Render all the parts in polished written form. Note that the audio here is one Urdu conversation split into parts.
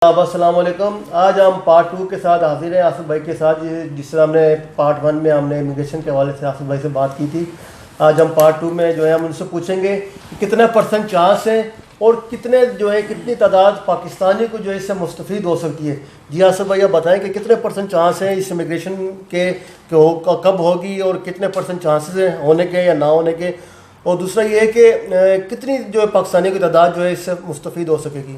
السلام علیکم. آج ہم پارٹ 2 کے ساتھ حاضر ہیں آصف بھائی کے ساتھ. جس طرح ہم نے پارٹ 1 میں ہم نے امیگریشن کے حوالے سے آصف بھائی سے بات کی تھی, آج ہم پارٹ 2 میں جو ہے ہم ان سے پوچھیں گے کہ کتنا % چانس ہے اور کتنی تعداد پاکستانی کو جو ہے اس سے مستفید ہو سکتی ہے. جی آصف بھائی آپ بتائیں کہ کتنے % چانس ہیں اس امیگریشن کے کب ہوگی اور کتنے % چانسز ہیں ہونے کے یا نہ ہونے کے, اور دوسرا یہ ہے کہ کتنی جو ہے پاکستانی کی تعداد جو ہے اس سے مستفید ہو سکے گی.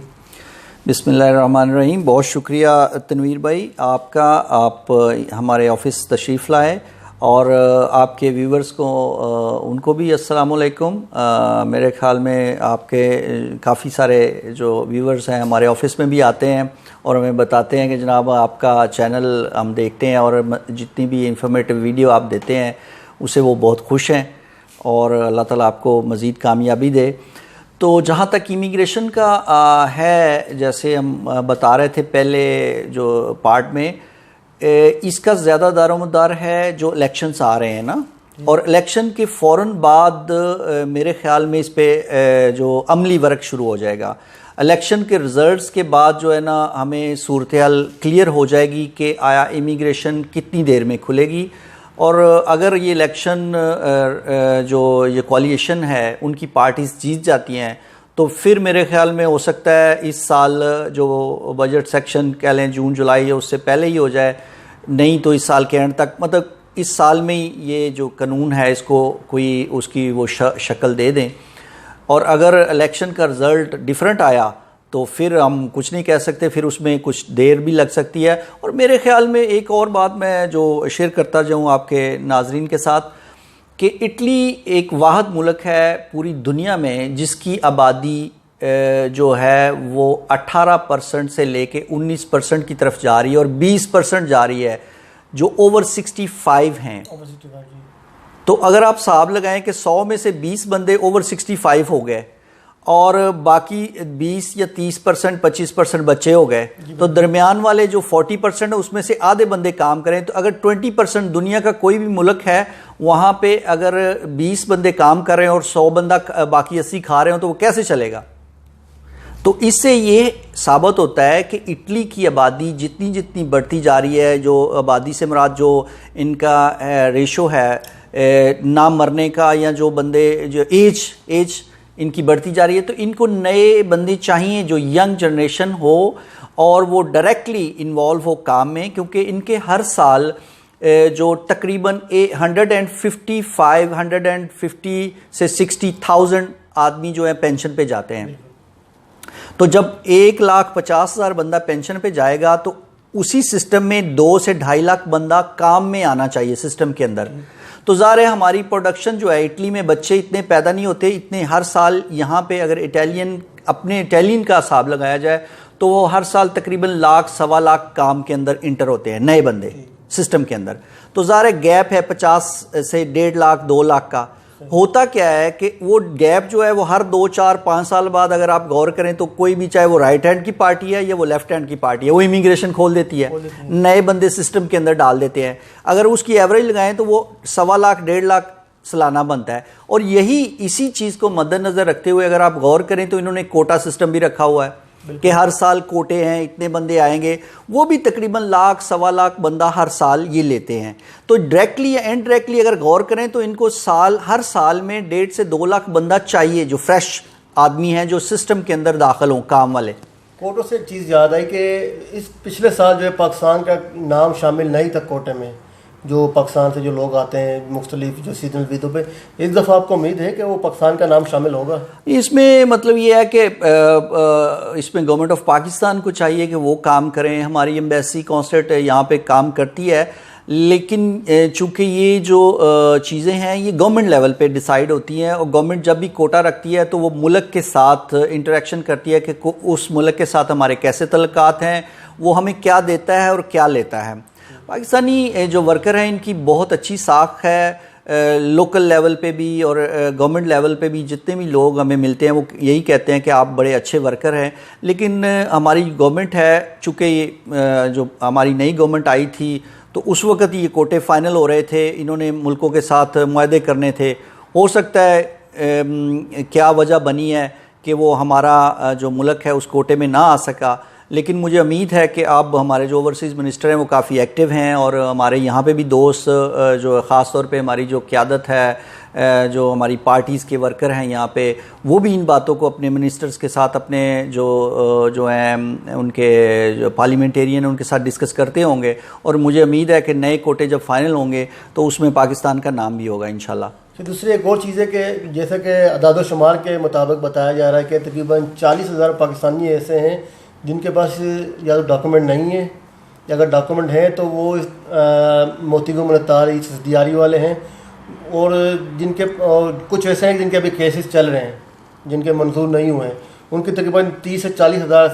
بسم اللہ الرحمن الرحیم. بہت شکریہ تنویر بھائی آپ کا, آپ ہمارے آفس تشریف لائے, اور آپ کے ویورز کو ان کو بھی السلام علیکم. میرے خیال میں آپ کے کافی سارے جو ویورز ہیں ہمارے آفس میں بھی آتے ہیں اور ہمیں بتاتے ہیں کہ جناب آپ کا چینل ہم دیکھتے ہیں اور جتنی بھی انفارمیٹیو ویڈیو آپ دیتے ہیں اسے وہ بہت خوش ہیں, اور اللہ تعالیٰ آپ کو مزید کامیابی دے. تو جہاں تک امیگریشن کا ہے, جیسے ہم بتا رہے تھے پہلے جو پارٹ میں, اس کا زیادہ دار و مدار ہے جو الیکشنز آ رہے ہیں نا, اور الیکشن کے فوراً بعد میرے خیال میں اس پہ جو عملی ورک شروع ہو جائے گا. الیکشن کے رزلٹس کے بعد جو ہے نا ہمیں صورتحال کلیئر ہو جائے گی کہ آیا امیگریشن کتنی دیر میں کھلے گی, اور اگر یہ الیکشن جو یہ کولیشن ہے ان کی پارٹیز جیت جاتی ہیں تو پھر میرے خیال میں ہو سکتا ہے اس سال جو بجٹ سیکشن کہہ لیں جون جولائی اس سے پہلے ہی ہو جائے, نہیں تو اس سال کے اینڈ تک, مطلب اس سال میں ہی یہ جو قانون ہے اس کو کوئی اس کی وہ شکل دے دیں. اور اگر الیکشن کا رزلٹ ڈیفرنٹ آیا تو پھر ہم کچھ نہیں کہہ سکتے, پھر اس میں کچھ دیر بھی لگ سکتی ہے. اور میرے خیال میں ایک اور بات میں جو شیئر کرتا جاؤں آپ کے ناظرین کے ساتھ, کہ اٹلی ایک واحد ملک ہے پوری دنیا میں جس کی آبادی جو ہے وہ 18% سے لے کے 19% کی طرف جا رہی ہے, اور 20% جا رہی ہے جو اوور 65 ہیں. تو اگر آپ حساب لگائیں کہ 100 میں سے 20 بندے اوور 65 ہو گئے اور باقی 20 یا 30% 25% بچے ہو گئے, تو درمیان والے جو 40% ہیں اس میں سے آدھے بندے کام کریں. تو اگر 20% دنیا کا کوئی بھی ملک ہے وہاں پہ اگر 20 بندے کام کر رہے ہیں اور 100 بندہ باقی 80 کھا رہے ہوں تو وہ کیسے چلے گا؟ تو اس سے یہ ثابت ہوتا ہے کہ اٹلی کی آبادی جتنی بڑھتی جا رہی ہے, جو آبادی سے مراد جو ان کا ریشو ہے نہ مرنے کا, یا جو بندے جو ایج ان کی بڑھتی جا رہی ہے, تو ان کو نئے بندے چاہیے جو ینگ جنریشن ہو اور وہ ڈائریکٹلی انوالو ہو کام میں, کیونکہ ان کے ہر سال جو تقریباً 150 سے 60,000 آدمی جو ہے پینشن پہ جاتے ہیں. تو جب 1,50,000 بندہ پینشن پہ جائے گا تو اسی سسٹم میں 2 سے 2.5 لاکھ بندہ کام میں آنا چاہیے سسٹم کے اندر. تو ظاہر ہے ہماری پروڈکشن جو ہے, اٹلی میں بچے اتنے پیدا نہیں ہوتے اتنے ہر سال. یہاں پہ اگر اٹیلین کا حساب لگایا جائے تو وہ ہر سال تقریباً 1,00,000-1.25 کام کے اندر انٹر ہوتے ہیں نئے بندے سسٹم کے اندر. تو ظاہر ہے گیپ ہے 50 سے 1.5 لاکھ 2 لاکھ کا. ہوتا کیا ہے کہ وہ گیپ جو ہے وہ ہر 2 4 5 سال بعد اگر آپ غور کریں تو کوئی بھی, چاہے وہ رائٹ ہینڈ کی پارٹی ہے یا وہ لیفٹ ہینڈ کی پارٹی ہے, وہ امیگریشن کھول دیتی ہے, نئے بندے سسٹم کے اندر ڈال دیتے ہیں. اگر اس کی ایوریج لگائیں تو وہ 1.25 لاکھ 1.5 لاکھ سالانہ بنتا ہے. اور اسی چیز کو مد نظر رکھتے ہوئے اگر آپ غور کریں تو انہوں نے کوٹا سسٹم بھی رکھا ہوا ہے کہ ہر سال کوٹے ہیں, اتنے بندے آئیں گے, وہ بھی تقریباً 1.25 لاکھ بندہ ہر سال یہ لیتے ہیں. تو ڈائریکٹلی یا انڈائریکٹلی اگر غور کریں تو ان کو ہر سال میں 1.5 سے 2 لاکھ بندہ چاہیے جو فریش آدمی ہیں جو سسٹم کے اندر داخل ہوں کام والے. کوٹوں سے ایک چیز یاد آئی کہ اس پچھلے سال جو ہے پاکستان کا نام شامل نہیں تھا کوٹے میں, جو پاکستان سے جو لوگ آتے ہیں مختلف جو سیزنل ویزوں پہ. اس دفعہ آپ کو امید ہے کہ وہ پاکستان کا نام شامل ہوگا؟ اس میں مطلب یہ ہے کہ اس میں گورنمنٹ آف پاکستان کو چاہیے کہ وہ کام کریں. ہماری ایمبیسی کانسلیٹ یہاں پہ کام کرتی ہے, لیکن چونکہ یہ جو چیزیں ہیں یہ گورنمنٹ لیول پہ ڈیسائیڈ ہوتی ہیں, اور گورنمنٹ جب بھی کوٹا رکھتی ہے تو وہ ملک کے ساتھ انٹریکشن کرتی ہے کہ اس ملک کے ساتھ ہمارے کیسے تعلقات ہیں, وہ ہمیں کیا دیتا ہے اور کیا لیتا ہے. پاکستانی جو ورکر ہیں ان کی بہت اچھی ساکھ ہے, لوکل لیول پہ بھی اور گورنمنٹ لیول پہ بھی جتنے بھی لوگ ہمیں ملتے ہیں وہ یہی کہتے ہیں کہ آپ بڑے اچھے ورکر ہیں. لیکن ہماری گورنمنٹ ہے, چونکہ یہ جو ہماری نئی گورنمنٹ آئی تھی تو اس وقت یہ کوٹے فائنل ہو رہے تھے, انہوں نے ملکوں کے ساتھ معاہدے کرنے تھے. ہو سکتا ہے کیا وجہ بنی ہے کہ وہ ہمارا جو ملک ہے اس کوٹے میں نہ آ سکا, لیکن مجھے امید ہے کہ اب ہمارے جو اوورسیز منسٹر ہیں وہ کافی ایکٹیو ہیں، اور ہمارے یہاں پہ بھی دوست جو خاص طور پہ ہماری جو قیادت ہے، جو ہماری پارٹیز کے ورکر ہیں یہاں پہ، وہ بھی ان باتوں کو اپنے منسٹرز کے ساتھ، اپنے جو ہیں ان کے جو پارلیمنٹیرین ہیں ان کے ساتھ ڈسکس کرتے ہوں گے، اور مجھے امید ہے کہ نئے کوٹے جب فائنل ہوں گے تو اس میں پاکستان کا نام بھی ہوگا انشاءاللہ۔ دوسری ایک اور چیز ہے کہ جیسا کہ اعداد و شمار کے مطابق بتایا جا رہا ہے کہ تقریباً 40,000 پاکستانی ایسے ہیں جن کے پاس یا تو ڈاکومنٹ نہیں ہیں، یا اگر ڈاکومنٹ ہیں تو وہ موتی کو منتاری سسدیاری والے ہیں، اور جن کے کچھ ایسے ہیں جن کے ابھی کیسز چل رہے ہیں جن کے منظور نہیں ہوئے ہیں، ان کی تقریباً 30 سے 40,000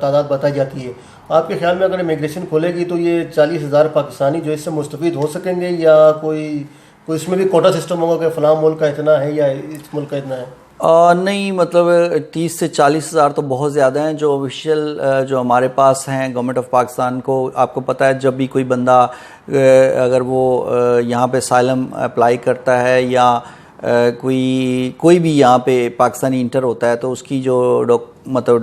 تعداد بتائی جاتی ہے۔ آپ کے خیال میں اگر امیگریشن کھولے گی تو یہ 40,000 پاکستانی جو اس سے مستفید ہو سکیں گے، یا کوئی اس میں بھی کوٹا سسٹم ہوگا کہ فلاں ملک کا اتنا ہے یا اس ملک کا اتنا ہے؟ نہیں، مطلب 30 سے 40,000 تو بہت زیادہ ہیں جو آفیشیل جو ہمارے پاس ہیں گورنمنٹ آف پاکستان کو۔ آپ کو پتہ ہے جب بھی کوئی بندہ اگر وہ یہاں پہ اسائلم اپلائی کرتا ہے یا کوئی بھی یہاں پہ پاکستانی انٹر ہوتا ہے تو اس کی جو مطلب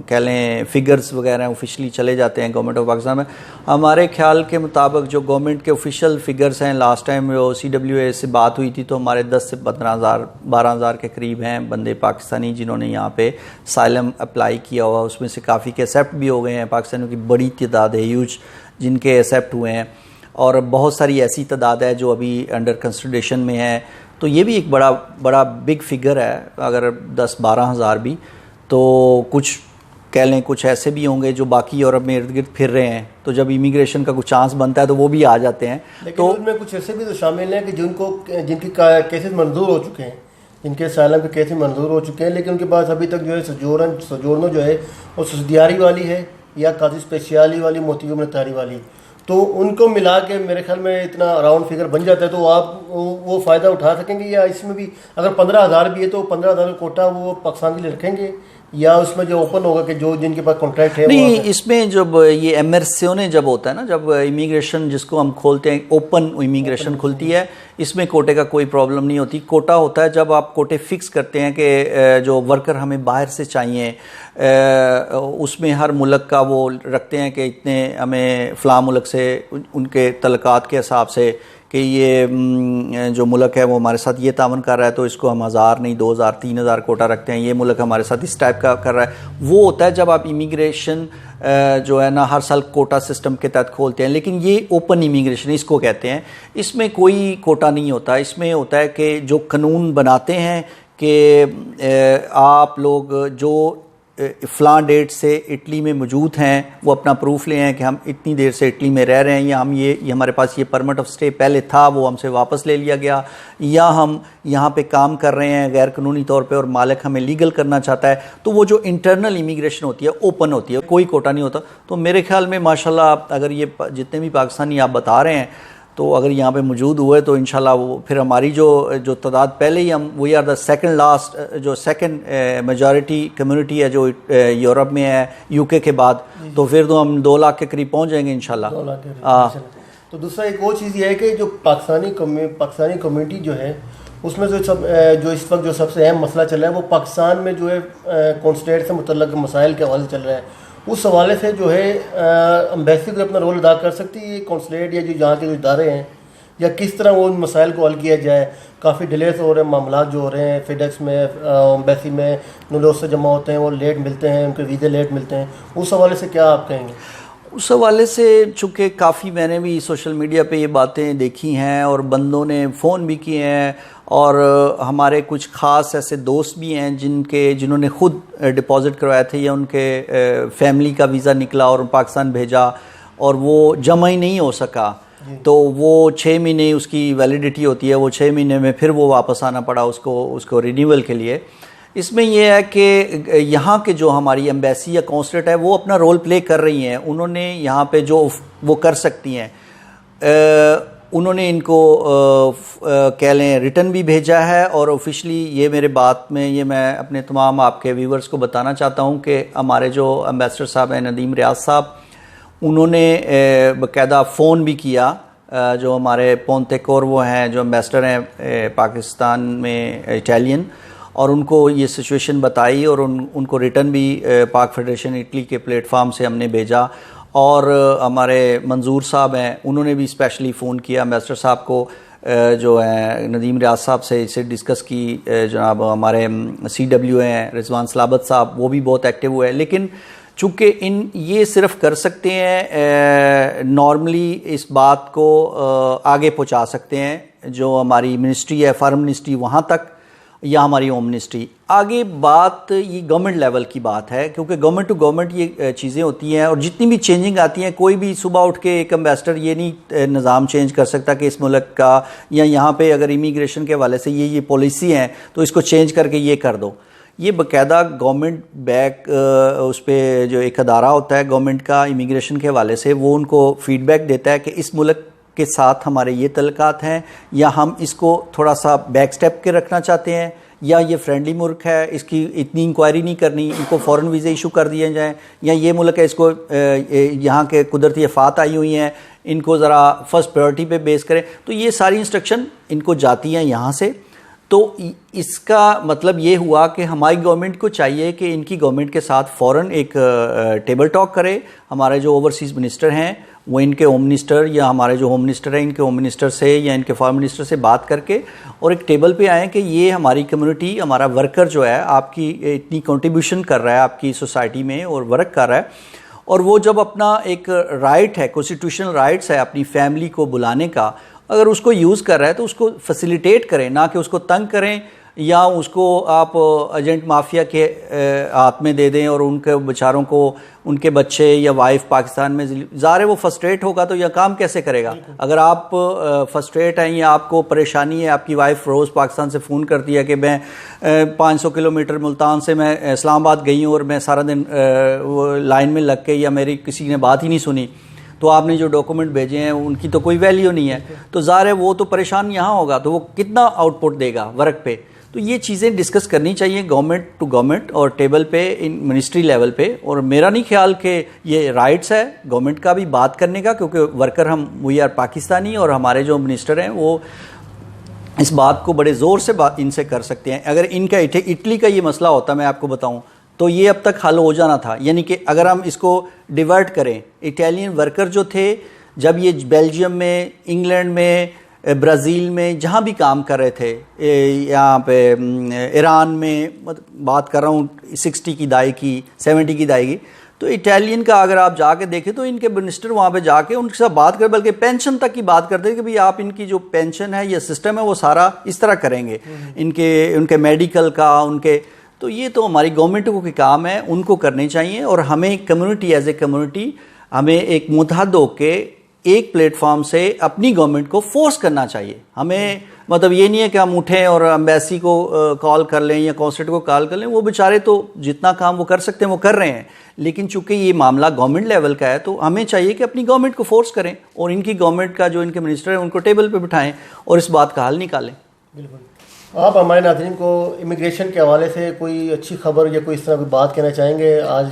کہہ لیں فگرز وغیرہ ہیں آفیشلی چلے جاتے ہیں گورنمنٹ آف پاکستان میں۔ ہمارے خیال کے مطابق جو گورنمنٹ کے آفیشیل فگرز ہیں، لاسٹ ٹائم جو CWA سے بات ہوئی تھی تو ہمارے 10 سے 12,000 کے قریب ہیں بندے پاکستانی جنہوں نے یہاں پہ اسائلم اپلائی کیا ہوا۔ اس میں سے کافی کے ایکسیپٹ بھی ہو گئے ہیں، پاکستانیوں کی بڑی تعداد ہے، ہیوج، جن کے ایکسیپٹ ہوئے ہیں، اور بہت ساری ایسی تعداد ہے جو ابھی انڈر کنسیڈریشن میں ہے۔ تو یہ بھی ایک بڑا بگ فگر ہے، اگر 10-12 ہزار بھی، تو کچھ کہہ لیں کچھ ایسے بھی ہوں گے جو باقی یورپ میں ارد گرد پھر رہے ہیں، تو جب امیگریشن کا کچھ چانس بنتا ہے تو وہ بھی آ جاتے ہیں۔ لیکن تو ان میں کچھ ایسے بھی تو شامل ہیں کہ جن کی کیسز منظور ہو چکے ہیں، جن کے اسائلم کے کیسز منظور ہو چکے ہیں، لیکن ان کے پاس ابھی تک جو ہے سجورنو جو ہے وہ سسدیاری والی ہے یا قاضی اسپیشیالی والی، موتی منتاری والی، تو ان کو ملا کے میرے خیال میں اتنا اراؤنڈ فگر بن جاتا ہے۔ تو آپ وہ فائدہ اٹھا سکیں گے، یا اس میں بھی اگر 15,000 بھی ہے تو 15,000 کا کوٹا وہ پاکستان کے لیے رکھیں گے، یا اس میں جو اوپن ہوگا کہ جو جن کے پاس کانٹریکٹ ہے؟ نہیں، اس میں جب یہ ایمرسیونے جب ہوتا ہے نا، جب امیگریشن جس کو ہم کھولتے ہیں، اوپن امیگریشن کھلتی ہے، اس میں کوٹے کا کوئی پرابلم نہیں ہوتی۔ کوٹا ہوتا ہے جب آپ کوٹے فکس کرتے ہیں کہ جو ورکر ہمیں باہر سے چاہیے، اس میں ہر ملک کا وہ رکھتے ہیں کہ اتنے ہمیں فلاں ملک سے ان کے تعلقات کے حساب سے کہ یہ جو ملک ہے وہ ہمارے ساتھ یہ تعاون کر رہا ہے تو اس کو ہم 1,000 نہیں 2,000 3,000 کوٹا رکھتے ہیں، یہ ملک ہمارے ساتھ اس ٹائپ کا کر رہا ہے۔ وہ ہوتا ہے جب آپ امیگریشن جو ہے نا ہر سال کوٹا سسٹم کے تحت کھولتے ہیں، لیکن یہ اوپن امیگریشن اس کو کہتے ہیں، اس میں کوئی کوٹا نہیں ہوتا۔ اس میں ہوتا ہے کہ جو قانون بناتے ہیں کہ آپ لوگ جو فلاں ڈیٹ سے اٹلی میں موجود ہیں وہ اپنا پروف لے آئیں کہ ہم اتنی دیر سے اٹلی میں رہ رہے ہیں، یا ہم یہ ہمارے پاس یہ پرمٹ آف سٹے پہلے تھا وہ ہم سے واپس لے لیا گیا، یا ہم یہاں پہ کام کر رہے ہیں غیر قانونی طور پہ اور مالک ہمیں لیگل کرنا چاہتا ہے، تو وہ جو انٹرنل امیگریشن ہوتی ہے اوپن ہوتی ہے، کوئی کوٹا نہیں ہوتا۔ تو میرے خیال میں ماشاءاللہ اگر یہ جتنے بھی پاکستانی آپ بتا رہے ہیں تو اگر یہاں پہ موجود ہوئے تو انشاءاللہ وہ پھر ہماری جو تعداد پہلے ہی ہم we are the second last جو سیکنڈ میجورٹی کمیونٹی ہے جو یورپ میں ہے UK کے بعد، تو پھر تو ہم 2 لاکھ کے قریب پہنچ جائیں گے انشاءاللہ۔ 2 لاکھ۔ تو دوسرا ایک اور چیز یہ ہے کہ جو پاکستانی کمیونٹی جو ہے اس میں جو اس وقت جو سب سے اہم مسئلہ چل رہا ہے وہ پاکستان میں جو ہے کانسلیٹ سے متعلق مسائل کے حوالے سے چل رہا ہے، اس حوالے سے جو ہے ایمبیسی کو اپنا رول ادا کر سکتی ہے کانسلیٹ یا جو یہاں کے جو ادارے ہیں، یا کس طرح وہ ان مسائل کو حل کیا جائے؟ کافی ڈیلیز ہو رہے ہیں معاملات جو ہو رہے ہیں فیڈیکس میں، ایمبیسی میں نولوس سے جمع ہوتے ہیں، وہ لیٹ ملتے ہیں، ان کے ویزے لیٹ ملتے ہیں، اس حوالے سے کیا آپ کہیں گے؟ اس حوالے سے چونکہ کافی میں نے بھی سوشل میڈیا پہ یہ باتیں دیکھی ہیں اور بندوں نے فون بھی کیے ہیں، اور ہمارے کچھ خاص ایسے دوست بھی ہیں جنہوں نے خود ڈپازٹ کروائے تھے یا ان کے فیملی کا ویزا نکلا اور پاکستان بھیجا اور وہ جمع ہی نہیں ہو سکا، تو وہ 6 مہینے اس کی ویلیڈیٹی ہوتی ہے، وہ 6 مہینے میں پھر وہ واپس آنا پڑا اس کو رینیول کے لیے۔ اس میں یہ ہے کہ یہاں کے جو ہماری ایمبیسی یا کانسلیٹ ہے وہ اپنا رول پلے کر رہی ہیں، انہوں نے یہاں پہ جو وہ کر سکتی ہیں، انہوں نے ان کو کہہ لیں ریٹرن بھی بھیجا ہے، اور آفیشلی یہ میرے بات میں یہ میں اپنے تمام آپ کے ویورز کو بتانا چاہتا ہوں کہ ہمارے جو ایمبیسڈر صاحب ہیں ندیم ریاض صاحب، انہوں نے باقاعدہ فون بھی کیا، جو ہمارے پونتے کور وہ ہیں جو ایمبیسڈر ہیں پاکستان میں اٹالین، اور ان کو یہ سچویشن بتائی اور ان کو ریٹرن بھی پاک فیڈریشن اٹلی کے پلیٹ فارم سے ہم نے بھیجا. اور ہمارے منظور صاحب ہیں, انہوں نے بھی اسپیشلی فون کیا امبیسڈر صاحب کو, جو ہے ندیم ریاض صاحب سے اسے ڈسکس کی. جناب ہمارے CW ہیں رضوان سلابت صاحب, وہ بھی بہت ایکٹیو ہوئے ہیں. لیکن چونکہ یہ صرف کر سکتے ہیں نارملی اس بات کو آگے پہنچا سکتے ہیں جو ہماری منسٹری ہے, فارم منسٹری وہاں تک, یا ہماری ہوم منسٹری. آگے بات یہ گورنمنٹ لیول کی بات ہے, کیونکہ گورنمنٹ ٹو گورنمنٹ یہ چیزیں ہوتی ہیں, اور جتنی بھی چینجنگ آتی ہیں, کوئی بھی صبح اٹھ کے ایک امبیسڈر یہ نہیں نظام چینج کر سکتا کہ اس ملک کا یا یہاں پہ اگر امیگریشن کے حوالے سے یہ پالیسی ہیں تو اس کو چینج کر کے یہ کر دو. یہ باقاعدہ گورنمنٹ بیک اس پہ جو ایک ادارہ ہوتا ہے گورنمنٹ کا امیگریشن کے حوالے سے, وہ ان کو فیڈ بیک دیتا ہے کہ اس ملک کے ساتھ ہمارے یہ تعلقات ہیں, یا ہم اس کو تھوڑا سا بیک سٹیپ کے رکھنا چاہتے ہیں, یا یہ فرینڈلی ملک ہے, اس کی اتنی انکوائری نہیں کرنی, ان کو فوراً ویزے ایشو کر دیے جائیں, یا یہ ملک ہے اس کو یہاں کے قدرتی آفات آئی ہوئی ہیں, ان کو ذرا فرسٹ پریورٹی پہ بیس کریں. تو یہ ساری انسٹرکشن ان کو جاتی ہیں یہاں سے. تو اس کا مطلب یہ ہوا کہ ہماری گورنمنٹ کو چاہیے کہ ان کی گورنمنٹ کے ساتھ فوراً ایک ٹیبل ٹاک کرے. ہمارے جو اوورسیز منسٹر ہیں وہ ان کے ہوم منسٹر, یا ہمارے جو ہوم منسٹر ہیں ان کے ہوم منسٹر سے یا ان کے فارم منسٹر سے بات کر کے اور ایک ٹیبل پہ آئیں کہ یہ ہماری کمیونٹی, ہمارا ورکر جو ہے آپ کی اتنی کنٹریبیوشن کر رہا ہے آپ کی سوسائٹی میں اور ورک کر رہا ہے, اور وہ جب اپنا ایک رائٹ ہے, کانسٹیٹیوشنل رائٹس ہے اپنی فیملی کو بلانے کا, اگر اس کو یوز کر رہا ہے تو اس کو فیسیلیٹیٹ کریں, نہ کہ اس کو تنگ کریں یا اس کو آپ ایجنٹ مافیا کے ہاتھ میں دے دیں اور ان کے بیچاروں کو, ان کے بچے یا وائف پاکستان میں ظاہر ہے وہ فرسٹریٹ ہوگا تو یہ کام کیسے کرے گا. اگر آپ فرسٹریٹ ہیں یا آپ کو پریشانی ہے, آپ کی وائف روز پاکستان سے فون کرتی ہے کہ میں 500 کلومیٹر ملتان سے میں اسلام آباد گئی ہوں اور میں سارا دن لائن میں لگ کے, یا میری کسی نے بات ہی نہیں سنی, تو آپ نے جو ڈاکومنٹ بھیجے ہیں ان کی تو کوئی ویلیو نہیں ہے, تو ظاہر ہے وہ تو پریشان یہاں ہوگا, تو وہ کتنا آؤٹ پٹ دے گا ورک پہ. تو یہ چیزیں ڈسکس کرنی چاہیے گورنمنٹ ٹو گورنمنٹ اور ٹیبل پہ, ان منسٹری لیول پہ. اور میرا نہیں خیال کہ یہ رائٹس ہے گورنمنٹ کا بھی بات کرنے کا, کیونکہ ورکر ہم وی آر پاکستانی, اور ہمارے جو منسٹر ہیں وہ اس بات کو بڑے زور سے ان سے کر سکتے ہیں. اگر ان کا اٹلی کا یہ مسئلہ ہوتا میں آپ کو بتاؤں تو یہ اب تک حل ہو جانا تھا. یعنی کہ اگر ہم اس کو ڈیورٹ کریں, اٹیلین ورکر جو تھے جب یہ بیلجیم میں, انگلینڈ میں, برازیل میں جہاں بھی کام کر رہے تھے, یہاں پہ ایران میں بات کر رہا ہوں 60 کی دہائی کی, 70 کی دہائی کی, تو اٹیلین کا اگر آپ جا کے دیکھیں تو ان کے منسٹر وہاں پہ جا کے ان کے ساتھ بات کریں, بلکہ پینشن تک کی بات کرتے ہیں کہ بھئی آپ ان کی جو پینشن ہے یا سسٹم ہے وہ سارا اس طرح کریں گے, ان کے میڈیکل کا, ان کے. تو یہ تو ہماری گورنمنٹ کو کام ہے, ان کو کرنے چاہیے. اور ہمیں کمیونٹی ایز اے کمیونٹی ہمیں ایک متحد ہو کے ایک پلیٹ فارم سے اپنی گورنمنٹ کو فورس کرنا چاہیے. ہمیں مطلب یہ نہیں ہے کہ ہم اٹھیں اور امبیسی کو کال کر لیں یا کانسلیٹ کو کال کر لیں, وہ بیچارے تو جتنا کام وہ کر سکتے ہیں وہ کر رہے ہیں, لیکن چونکہ یہ معاملہ گورنمنٹ لیول کا ہے تو ہمیں چاہیے کہ اپنی گورنمنٹ کو فورس کریں اور ان کی گورنمنٹ کا جو ان کے منسٹر ہیں ان کو ٹیبل پہ بٹھائیں اور اس بات کا حل نکالیں. بالکل. آپ ہمارے ناظرین کو امیگریشن کے حوالے سے کوئی اچھی خبر یا کوئی اس طرح کوئی بات کہنا چاہیں گے آج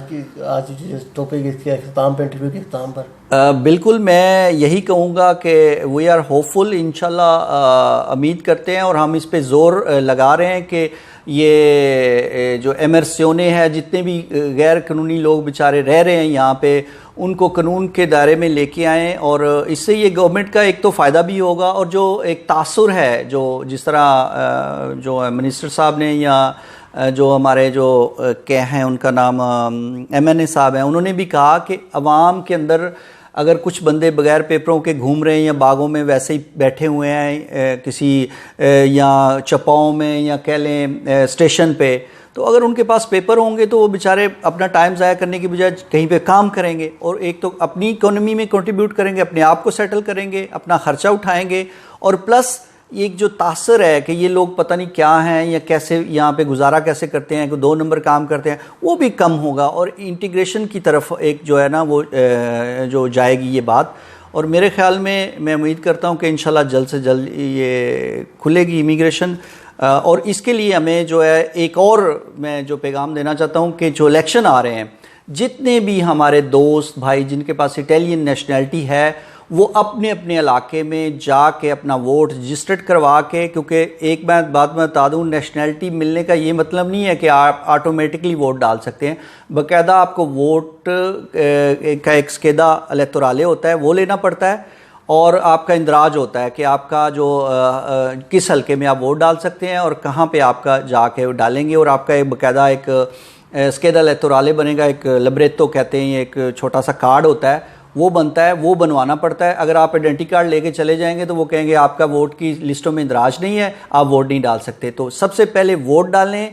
ٹاپک اس کے اختتام پہ, انٹرویو کے اختتام پر؟ بالکل, میں یہی کہوں گا کہ وی آر ہوپ فل, انشاءاللہ امید کرتے ہیں اور ہم اس پہ زور لگا رہے ہیں کہ یہ جو ایمرسیونے ہے, جتنے بھی غیر قانونی لوگ بیچارے رہ رہے ہیں یہاں پہ, ان کو قانون کے دائرے میں لے کے آئیں. اور اس سے یہ گورنمنٹ کا ایک تو فائدہ بھی ہوگا, اور جو ایک تاثر ہے جو جس طرح جو منسٹر صاحب نے یا جو ہمارے جو کیا ہیں ان کا نام MNA صاحب ہیں, انہوں نے بھی کہا کہ عوام کے اندر اگر کچھ بندے بغیر پیپروں کے گھوم رہے ہیں یا باغوں میں ویسے ہی بیٹھے ہوئے ہیں کسی یا چپاؤں میں یا کہہ لیں اسٹیشن پہ, تو اگر ان کے پاس پیپر ہوں گے تو وہ بیچارے اپنا ٹائم ضائع کرنے کی بجائے کہیں پہ کام کریں گے, اور ایک تو اپنی اکانومی میں کنٹریبیوٹ کریں گے, اپنے آپ کو سیٹل کریں گے, اپنا خرچہ اٹھائیں گے, اور پلس ایک جو تاثر ہے کہ یہ لوگ پتہ نہیں کیا ہیں یا کیسے یہاں پہ گزارا کیسے کرتے ہیں, کہ 2 نمبر کام کرتے ہیں, وہ بھی کم ہوگا, اور انٹیگریشن کی طرف ایک جو ہے نا وہ جو جائے گی یہ بات. اور میرے خیال میں امید کرتا ہوں کہ انشاءاللہ جلد سے جلد یہ کھلے گی امیگریشن. اور اس کے لیے ہمیں جو ہے ایک اور میں جو پیغام دینا چاہتا ہوں کہ جو الیکشن آ رہے ہیں, جتنے بھی ہمارے دوست بھائی جن کے پاس اٹیلین نیشنلٹی ہے وہ اپنے اپنے علاقے میں جا کے اپنا ووٹ رجسٹرڈ کروا کے، کیونکہ ایک بات میں بتا دوں، نیشنلٹی ملنے کا یہ مطلب نہیں ہے کہ آپ آٹومیٹکلی ووٹ ڈال سکتے ہیں. باقاعدہ آپ کو ووٹ کا ایک سکیدہ الیکٹورالے ہوتا ہے، وہ لینا پڑتا ہے، اور آپ کا اندراج ہوتا ہے کہ آپ کا جو کس حلقے میں آپ ووٹ ڈال سکتے ہیں اور کہاں پہ آپ کا جا کے ڈالیں گے. اور آپ کا ایک باقاعدہ ایک سکیدہ الیکٹورالے بنے گا، ایک لبریتو کہتے ہیں، ایک چھوٹا سا کارڈ ہوتا ہے، وہ بنتا ہے، وہ بنوانا پڑتا ہے. اگر آپ آئیڈینٹی کارڈ لے کے چلے جائیں گے تو وہ کہیں گے آپ کا ووٹ کی لسٹوں میں اندراج نہیں ہے، آپ ووٹ نہیں ڈال سکتے. تو سب سے پہلے ووٹ ڈالیں،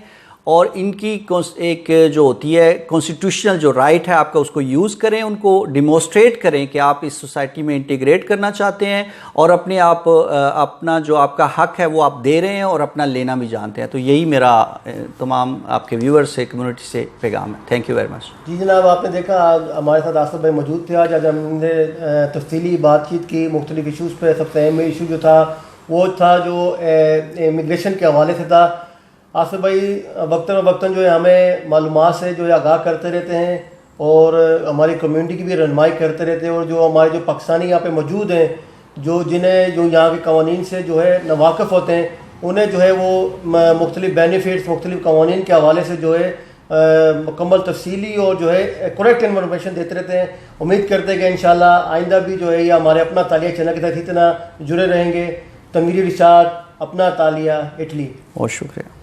اور ان کی ایک جو ہوتی ہے کانسٹیٹیوشنل جو رائٹ ہے آپ کا، اس کو یوز کریں، ان کو ڈیمونسٹریٹ کریں کہ آپ اس سوسائٹی میں انٹیگریٹ کرنا چاہتے ہیں، اور اپنا جو آپ کا حق ہے وہ آپ دے رہے ہیں اور اپنا لینا بھی جانتے ہیں. تو یہی میرا تمام آپ کے ویورز سے، کمیونٹی سے پیغام ہے. Thank you very much. جی جناب، آپ نے دیکھا آج ہمارے ساتھ آصف بھائی موجود تھے. آج ہم نے تفصیلی بات چیت کی مختلف ایشوز پہ. سب سے اہم ایشو جو تھا وہ تھا جو امیگریشن کے حوالے سے تھا. آصف بھائی وقتاً جو ہے ہمیں معلومات سے جو ہے آگاہ کرتے رہتے ہیں، اور ہماری کمیونٹی کی بھی رہنمائی کرتے رہتے ہیں. اور جو ہمارے جو پاکستانی یہاں پہ موجود ہیں، جو یہاں کے قوانین سے جو ہے ناواقف ہوتے ہیں، انہیں جو ہے وہ مختلف بینیفٹس، مختلف قوانین کے حوالے سے جو ہے مکمل تفصیلی اور جو ہے کریکٹ انفارمیشن دیتے رہتے ہیں. امید کرتے ہیں کہ انشاءاللہ آئندہ بھی جو ہے یہ ہمارے اپنا تالیہ چینل کے ساتھ اتنا جڑے رہیں گے. تنویر ارشاد، اپنا تالیہ، اٹلی. بہت شکریہ.